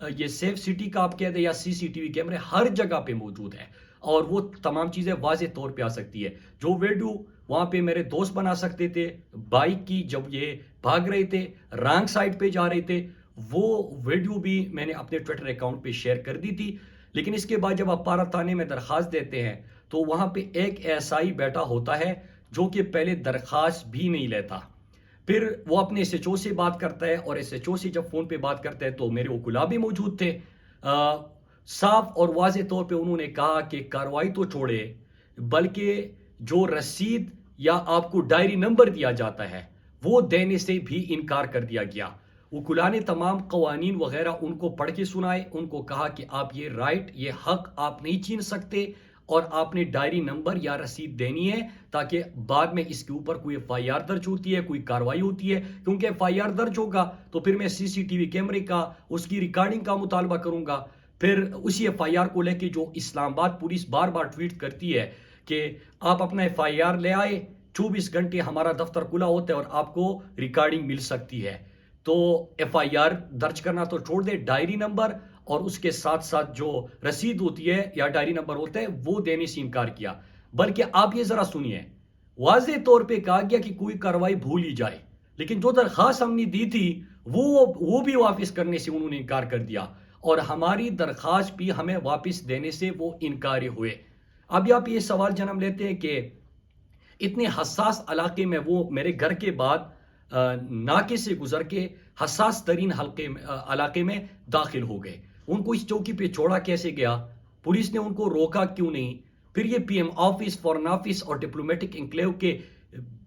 یہ safe city کا آپ کہہ دیں یا سی سی ٹی وی کیمرے ہر جگہ پہ موجود ہے اور وہ تمام چیزیں واضح طور پہ آ سکتی ہے. جو ویڈیو وہاں پہ میرے دوست بنا سکتے تھے بائک کی جب یہ بھاگ رہے تھے رانگ سائڈ پہ جا رہے تھے, وہ ویڈیو بھی میں نے اپنے ٹویٹر اکاؤنٹ پہ شیئر کر دی تھی. لیکن اس کے بعد جب آپ پارا تھانے میں درخواست دیتے ہیں تو وہاں پہ ایک ایسائی بیٹا ہوتا ہے جو کہ پہلے درخواست بھی نہیں لیتا, پھر وہ اپنے ایس ایچ او سے بات کرتا ہے اور ایس ایچ او سے جب فون پہ بات کرتا ہے تو میرے وکلا بھی موجود تھے. صاف اور واضح طور پہ انہوں نے کہا کہ کارروائی تو چھوڑے بلکہ جو رسید یا آپ کو ڈائری نمبر دیا جاتا ہے وہ دینے سے بھی انکار کر دیا گیا. وکلا نے تمام قوانین وغیرہ ان کو پڑھ کے سنائے, ان کو کہا کہ آپ یہ رائٹ یہ حق آپ نہیں چھین سکتے اور آپ نے ڈائری نمبر یا رسید دینی ہے تاکہ بعد میں اس کے اوپر کوئی ایف آئی آر درج ہوتی ہے کوئی کارروائی ہوتی ہے, کیونکہ ایف آئی آر درج ہوگا تو پھر میں سی سی ٹی وی کیمرے کا اس کی ریکارڈنگ کا مطالبہ کروں گا. پھر اسی ایف آئی آر کو لے کے جو اسلام آباد پولیس بار بار ٹویٹ کرتی ہے کہ آپ اپنا ایف آئی آر لے آئے 24 گھنٹے ہمارا دفتر کھلا ہوتا ہے اور آپ کو ریکارڈنگ مل سکتی ہے, تو ایف آئی آر درج کرنا تو چھوڑ دے, ڈائری نمبر اور اس کے ساتھ ساتھ جو رسید ہوتی ہے یا ڈائری نمبر ہوتا ہے وہ دینے سے انکار کیا. بلکہ آپ یہ ذرا سنیے, واضح طور پہ کہا گیا کہ کوئی کارروائی بھول ہی جائے, لیکن جو درخواست ہم نے دی تھی وہ بھی واپس کرنے سے انہوں نے انکار کر دیا اور ہماری درخواست بھی ہمیں واپس دینے سے وہ انکاری ہوئے. اب آپ یہ سوال جنم لیتے ہیں کہ اتنے حساس علاقے میں وہ میرے گھر کے بعد ناکے سے گزر کے حساس ترین علاقے میں داخل ہو گئے, ان کو اس چوکی پہ چھوڑا کیسے گیا, پولیس نے ان کو روکا کیوں نہیں, پھر یہ P M office foreign office اور ڈپلومیٹک انکلیو کے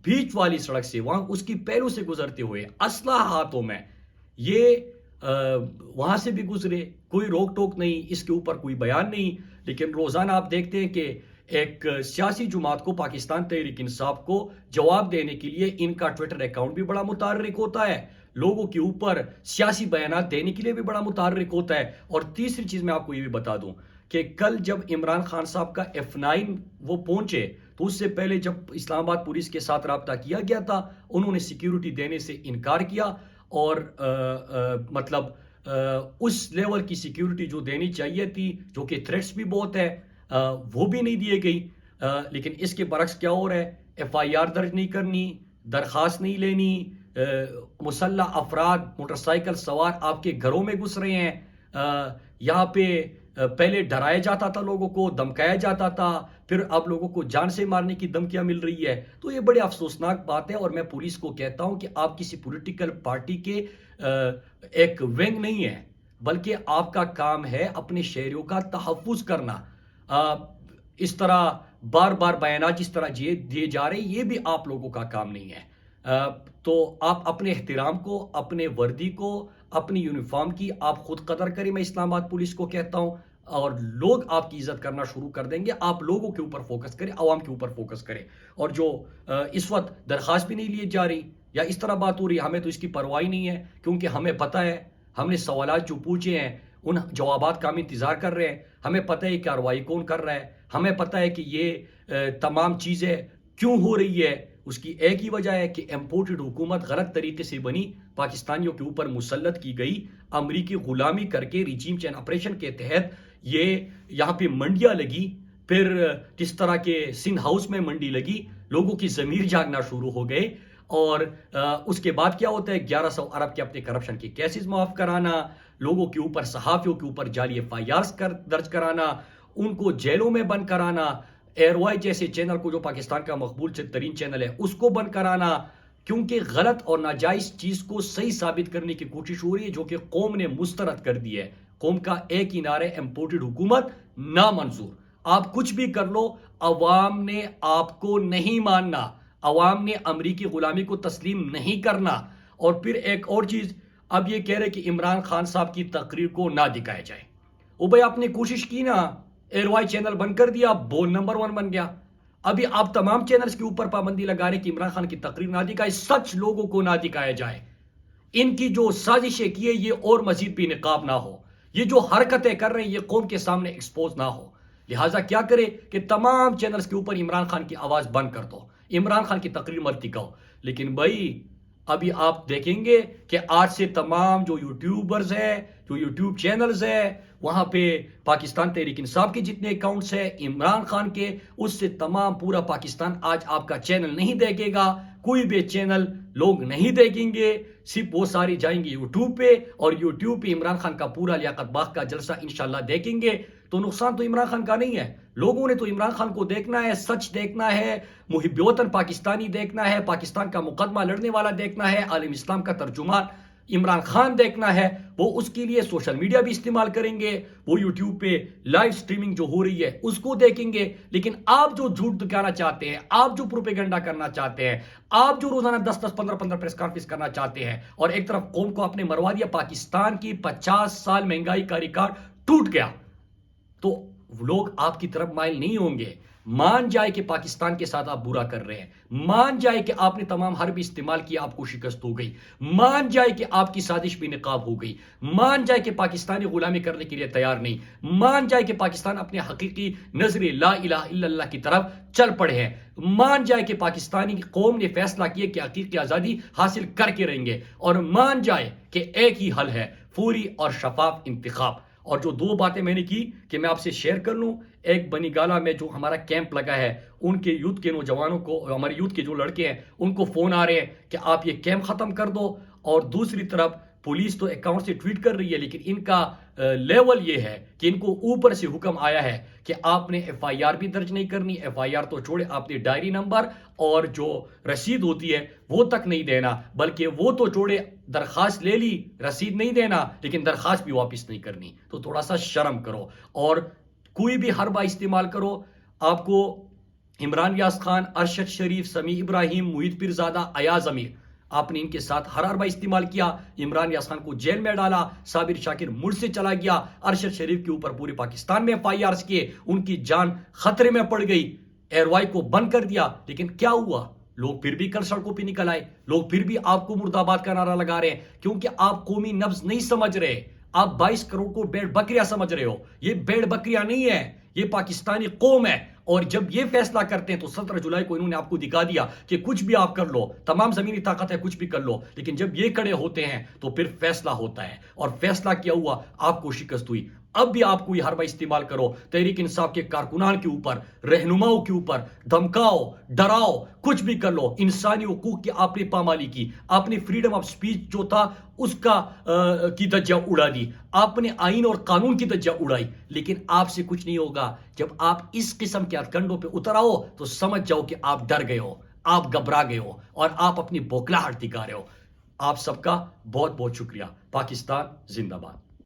بیچ والی سڑک سے وہاں اس کی پیروں سے گزرتے ہوئے اسلحہ ہاتھوں میں یہ وہاں سے بھی گزرے, کوئی روک ٹوک نہیں, اس کے اوپر کوئی بیان نہیں. لیکن روزانہ آپ دیکھتے ہیں کہ ایک سیاسی جماعت کو پاکستان تحریک انصاف کو جواب دینے کے لیے ان کا ٹویٹر اکاؤنٹ بھی بڑا متحرک ہوتا ہے, لوگوں کے اوپر سیاسی بیانات دینے کے لیے بھی بڑا متحرک ہوتا ہے. اور تیسری چیز میں آپ کو یہ بھی بتا دوں کہ کل جب عمران خان صاحب کا F9 وہ پہنچے تو اس سے پہلے جب اسلام آباد پولیس کے ساتھ رابطہ کیا گیا تھا انہوں نے سیکیورٹی دینے سے انکار کیا اور مطلب اس لیول کی سیکیورٹی جو دینی چاہیے تھی جو کہ تھریٹس بھی بہت ہے وہ بھی نہیں دیے گئی. لیکن اس کے برعکس کیا ہو رہا ہے, ایف آئی آر درج نہیں کرنی, درخواست نہیں لینی, مسلح افراد موٹر سائیکل سوار آپ کے گھروں میں گھس رہے ہیں. یہاں پہ پہلے ڈرایا جاتا تھا لوگوں کو, دمکایا جاتا تھا, پھر اب لوگوں کو جان سے مارنے کی دھمکیاں مل رہی ہے. تو یہ بڑے افسوسناک بات ہے اور میں پولیس کو کہتا ہوں کہ آپ کسی پولیٹیکل پارٹی کے ایک ونگ نہیں ہے بلکہ آپ کا کام ہے اپنے شہریوں کا تحفظ کرنا. اس طرح بار بار بیانات جس طرح دیے جا رہے ہیں یہ بھی آپ لوگوں کا کام نہیں ہے. تو آپ اپنے احترام کو, اپنے وردی کو, اپنی یونیفارم کی آپ خود قدر کریں, میں اسلام آباد پولیس کو کہتا ہوں, اور لوگ آپ کی عزت کرنا شروع کر دیں گے. آپ لوگوں کے اوپر فوکس کریں, عوام کے اوپر فوکس کریں. اور جو اس وقت درخواست بھی نہیں لیے جا رہی یا اس طرح بات ہو رہی, ہمیں تو اس کی پرواہ نہیں ہے کیونکہ ہمیں پتہ ہے, ہم نے سوالات جو پوچھے ہیں ان جوابات کا ہم انتظار کر رہے ہیں. ہمیں پتہ ہے کارروائی کون کر رہا ہے, ہمیں پتہ ہے کہ یہ تمام چیزیں کیوں ہو رہی ہے. اس کی ایک ہی وجہ ہے کہ امپورٹڈ حکومت غلط طریقے سے بنی, پاکستانیوں کے اوپر مسلط کی گئی, امریکی غلامی کر کے ریجیم چین آپریشن کے تحت یہ یہاں پہ منڈیاں لگی, پھر کس طرح کے سندھ ہاؤس میں منڈی لگی, لوگوں کی ضمیر جاگنا شروع ہو گئے. اور اس کے بعد کیا ہوتا ہے, 1100 ارب کے اپنے کرپشن کے کیسز معاف کرانا, لوگوں کے اوپر, صحافیوں کے اوپر جعلی ایف آئی آرز درج کرانا, ان کو جیلوں میں بند کرانا, ایئر وائی جیسے چینل کو جو پاکستان کا مقبول ترین چینل ہے اس کو بند کرانا, کیونکہ غلط اور ناجائز چیز کو صحیح ثابت کرنے کی کوشش ہو رہی ہے جو کہ قوم نے مسترد کر دی ہے. قوم کا ایک ہی نعرہ امپورٹڈ حکومت نامنظور. آپ کچھ بھی کر لو, عوام نے آپ کو نہیں ماننا, عوام نے امریکی غلامی کو تسلیم نہیں کرنا. اور پھر ایک اور چیز, اب یہ کہہ رہے کہ عمران خان صاحب کی تقریر کو نہ دکھایا جائے. او بھائی آپ نے کوشش کی نا, ایئر وائی چینل بند کر دیا, بول نمبر 1 بن گیا. ابھی آپ تمام چینلز کے اوپر پابندی لگا رہے کہ عمران خان کی تقریر نہ دکھائے, سچ لوگوں کو نہ دکھایا جائے. ان کی جو سازشیں کی ہے یہ اور مزید بھی نقاب نہ ہو, یہ جو حرکتیں کر رہے ہیں یہ قوم کے سامنے ایکسپوز نہ ہو. لہٰذا کیا کرے کہ تمام چینلز کے اوپر عمران خان کی آواز بند کر دو, عمران خان کی تقریر مت دکھاؤ. لیکن بھائی ابھی آپ دیکھیں گے کہ آج سے تمام جو یوٹیوبرز ہیں، جو یوٹیوب چینلز ہیں، وہاں پہ پاکستان تحریک انصاف کے جتنے اکاؤنٹس ہیں عمران خان کے، اس سے تمام پورا پاکستان آج آپ کا چینل نہیں دیکھے گا، کوئی بھی چینل لوگ نہیں دیکھیں گے، صرف وہ ساری جائیں گے یوٹیوب پہ، اور یوٹیوب پہ عمران خان کا پورا لیاقت باغ کا جلسہ انشاءاللہ دیکھیں گے۔ تو نقصان تو عمران خان کا نہیں ہے، لوگوں نے تو عمران خان کو دیکھنا ہے، سچ دیکھنا ہے، محب وطن پاکستانی دیکھنا ہے، پاکستان کا مقدمہ لڑنے والا دیکھنا ہے، عالم اسلام کا ترجمان عمران خان دیکھنا ہے۔ وہ اس کے لیے سوشل میڈیا بھی استعمال کریں گے، وہ یوٹیوب پہ لائیو سٹریمنگ جو ہو رہی ہے اس کو دیکھیں گے۔ لیکن آپ جو جھوٹ دکھانا چاہتے ہیں، آپ جو پروپیگنڈا کرنا چاہتے ہیں، آپ جو روزانہ 10 15 پریس کانفرنس کرنا چاہتے ہیں، اور ایک طرف قوم کو اپنے مروا دیا، پاکستان کی 50 سال مہنگائی کا ریکارڈ ٹوٹ گیا، تو لوگ آپ کی طرف مائل نہیں ہوں گے۔ مان جائے کہ پاکستان کے ساتھ آپ برا کر رہے ہیں، مان جائے کہ آپ نے تمام حربی استعمال کیا، آپ کو شکست ہو گئی، مان جائے کہ آپ کی سازش بھی نقاب ہو گئی، مان جائے کہ پاکستانی غلامی کرنے کے لیے تیار نہیں، مان جائے کہ پاکستان اپنے حقیقی نظر لا الہ الا اللہ کی طرف چل پڑے ہیں، مان جائے کہ پاکستانی قوم نے فیصلہ کیا کہ حقیقی آزادی حاصل کر کے رہیں گے، اور مان جائے کہ ایک ہی حل ہے، فوری اور شفاف انتخاب۔ اور جو دو باتیں میں نے کی کہ میں آپ سے شیئر کر لوں، ایک بنی گالا میں جو ہمارا کیمپ لگا ہے، ان کے یوتھ کے نوجوانوں کو، ہمارے یوتھ کے جو لڑکے ہیں ان کو فون آ رہے ہیں کہ آپ یہ کیمپ ختم کر دو، اور دوسری طرف پولیس تو اکاؤنٹ سے ٹویٹ کر رہی ہے، لیکن ان کا لیول یہ ہے کہ ان کو اوپر سے حکم آیا ہے کہ آپ نے ایف آئی آر بھی درج نہیں کرنی، ایف آئی آر تو چھوڑے، آپ نے ڈائری نمبر اور جو رسید ہوتی ہے وہ تک نہیں دینا، بلکہ وہ تو چھوڑے، درخواست لے لی، رسید نہیں دینا، لیکن درخواست بھی واپس نہیں کرنی۔ تو تھوڑا سا شرم کرو، اور کوئی بھی حربہ استعمال کرو، آپ کو عمران یاس خان، ارشد شریف، سمیع ابراہیم، محیط پیرزادہ، ایاز امیر، آپ نے ان کے ساتھ ہر حربہ استعمال کیا، عمران یاس خان کو جیل میں ڈالا، صابر شاکر ملک سے چلا گیا، ارشد شریف کے اوپر پورے پاکستان میں ایف آئی آرز کیے، ان کی جان خطرے میں پڑ گئی، ایئر وائی کو بند کر دیا، لیکن کیا ہوا؟ لوگ پھر بھی کل سڑکوں پہ نکل آئے، لوگ پھر بھی آپ کو مرد آباد کا نعرہ لگا رہے ہیں، کیونکہ آپ قومی نبض نہیں سمجھ رہے، آپ 22 کروڑ کو بیڑ بکریاں سمجھ رہے ہو، یہ بیڑ بکریاں نہیں ہے، یہ پاکستانی قوم ہے۔ اور جب یہ فیصلہ کرتے ہیں تو 17 جولائی کو انہوں نے آپ کو دکھا دیا کہ کچھ بھی آپ کر لو، تمام زمینی طاقت ہے، کچھ بھی کر لو، لیکن جب یہ کھڑے ہوتے ہیں تو پھر فیصلہ ہوتا ہے، اور فیصلہ کیا ہوا؟ آپ کو شکست ہوئی۔ اب بھی آپ کو یہ حربہ استعمال کرو، تحریک انصاف کے کارکنان کے اوپر، رہنماؤں کے اوپر، دھمکاؤ، ڈراؤ، کچھ بھی کر لو، انسانی حقوق کی آپ نے پامالی کی، آپ نے فریڈم آف سپیچ جو تھا اس کا کی دھجیاں اڑا دی، آپ نے آئین اور قانون کی دھجیاں اڑائی، لیکن آپ سے کچھ نہیں ہوگا۔ جب آپ اس قسم کے کنڈوں پہ اتر آؤ تو سمجھ جاؤ کہ آپ ڈر گئے ہو، آپ گھبرا گئے ہو، اور آپ اپنی بوکھلاہٹ دکھا رہے ہو۔ آپ سب کا بہت بہت شکریہ۔ پاکستان زندہ باد۔